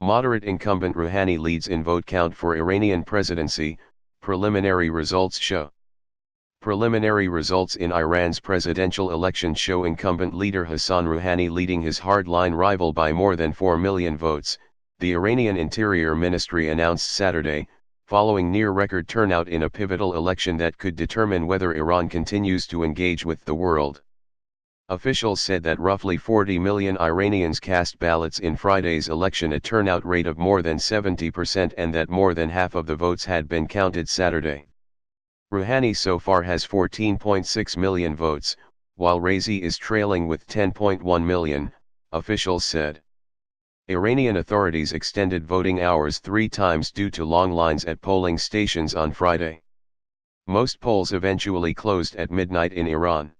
Moderate incumbent Rouhani leads in vote count for Iranian presidency, preliminary results show. Preliminary results in Iran's presidential election show incumbent leader Hassan Rouhani leading his hardline rival by more than 4 million votes, the Iranian Interior Ministry announced Saturday, following near-record turnout in a pivotal election that could determine whether Iran continues to engage with the world. Officials said that roughly 40 million Iranians cast ballots in Friday's election, a turnout rate of more than 70%, and that more than half of the votes had been counted Saturday. Rouhani so far has 14.6 million votes, while Raisi is trailing with 10.1 million, officials said. Iranian authorities extended voting hours 3 times due to long lines at polling stations on Friday. Most polls eventually closed at midnight in Iran.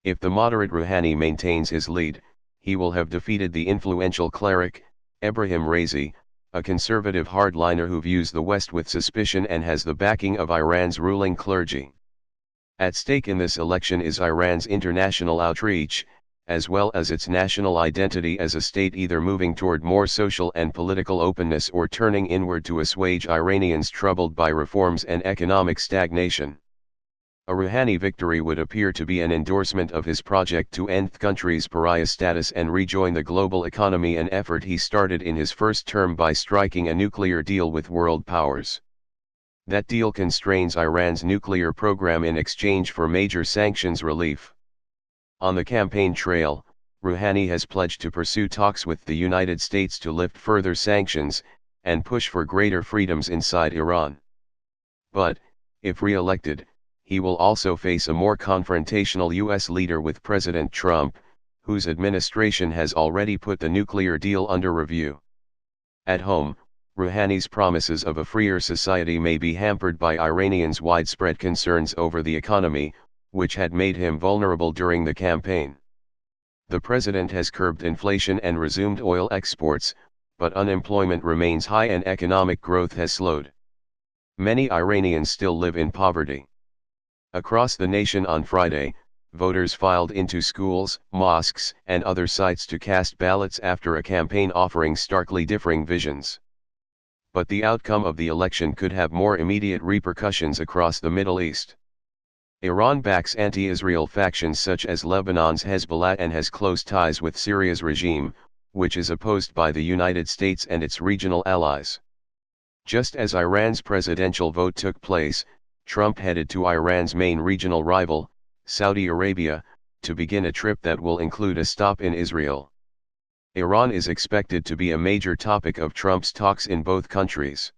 If the moderate Rouhani maintains his lead, he will have defeated the influential cleric, Ebrahim Raisi, a conservative hardliner who views the West with suspicion and has the backing of Iran's ruling clergy. At stake in this election is Iran's international outreach, as well as its national identity as a state, either moving toward more social and political openness or turning inward to assuage Iranians troubled by reforms and economic stagnation. A Rouhani victory would appear to be an endorsement of his project to end the country's pariah status and rejoin the global economy, an effort he started in his first term by striking a nuclear deal with world powers. That deal constrains Iran's nuclear program in exchange for major sanctions relief. On the campaign trail, Rouhani has pledged to pursue talks with the United States to lift further sanctions, and push for greater freedoms inside Iran. But, if re-elected, he will also face a more confrontational U.S. leader with President Trump, whose administration has already put the nuclear deal under review. At home, Rouhani's promises of a freer society may be hampered by Iranians' widespread concerns over the economy, which had made him vulnerable during the campaign. The president has curbed inflation and resumed oil exports, but unemployment remains high and economic growth has slowed. Many Iranians still live in poverty. Across the nation on Friday, voters filed into schools, mosques, and other sites to cast ballots after a campaign offering starkly differing visions. But the outcome of the election could have more immediate repercussions across the Middle East. Iran backs anti-Israel factions such as Lebanon's Hezbollah and has close ties with Syria's regime, which is opposed by the United States and its regional allies. Just as Iran's presidential vote took place, Trump headed to Iran's main regional rival, Saudi Arabia, to begin a trip that will include a stop in Israel. Iran is expected to be a major topic of Trump's talks in both countries.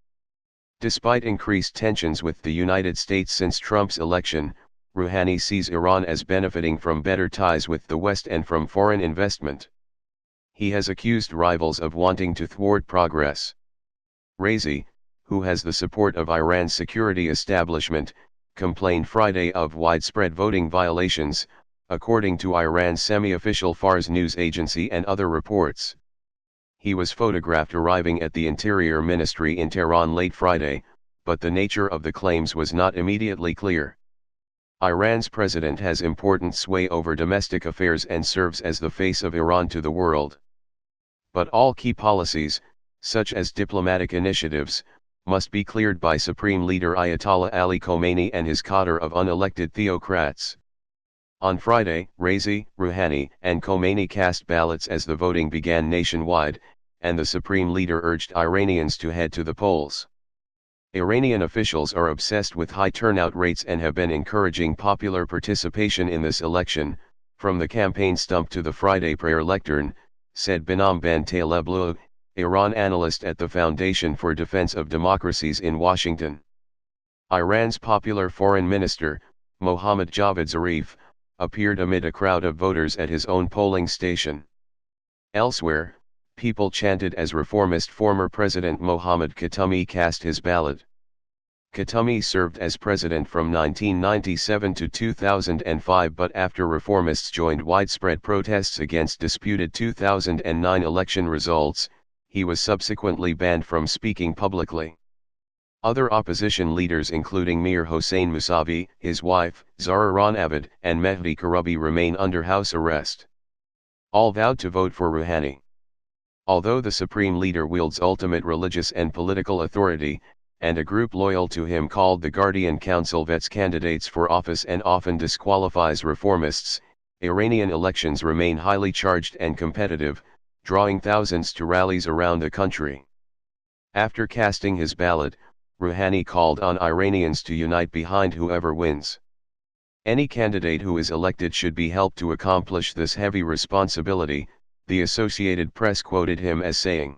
Despite increased tensions with the United States since Trump's election, Rouhani sees Iran as benefiting from better ties with the West and from foreign investment. He has accused rivals of wanting to thwart progress. Raisi, who has the support of Iran's security establishment, complained Friday of widespread voting violations, according to Iran's semi-official Fars news agency and other reports. He was photographed arriving at the Interior Ministry in Tehran late Friday, but the nature of the claims was not immediately clear. Iran's president has important sway over domestic affairs and serves as the face of Iran to the world. But all key policies, such as diplomatic initiatives, must be cleared by Supreme Leader Ayatollah Ali Khomeini and his cadre of unelected theocrats. On Friday, Raisi, Rouhani, and Khomeini cast ballots as the voting began nationwide, and the Supreme Leader urged Iranians to head to the polls. Iranian officials are obsessed with high turnout rates and have been encouraging popular participation in this election, from the campaign stump to the Friday prayer lectern, said Behnam Ben Taleblu, Iran analyst at the Foundation for Defense of Democracies in Washington. Iran's popular foreign minister, Mohammad Javad Zarif, appeared amid a crowd of voters at his own polling station. Elsewhere, people chanted as reformist former President Mohammad Khatami cast his ballot. Khatami served as president from 1997 to 2005, but after reformists joined widespread protests against disputed 2009 election results, he was subsequently banned from speaking publicly. Other opposition leaders including Mir Hossein Mousavi, his wife, Zahra Rahnavard, and Mehdi Karoubi remain under house arrest. All vowed to vote for Rouhani. Although the supreme leader wields ultimate religious and political authority, and a group loyal to him called the Guardian Council vets candidates for office and often disqualifies reformists, Iranian elections remain highly charged and competitive, drawing thousands to rallies around the country. After casting his ballot, Rouhani called on Iranians to unite behind whoever wins. Any candidate who is elected should be helped to accomplish this heavy responsibility, the Associated Press quoted him as saying.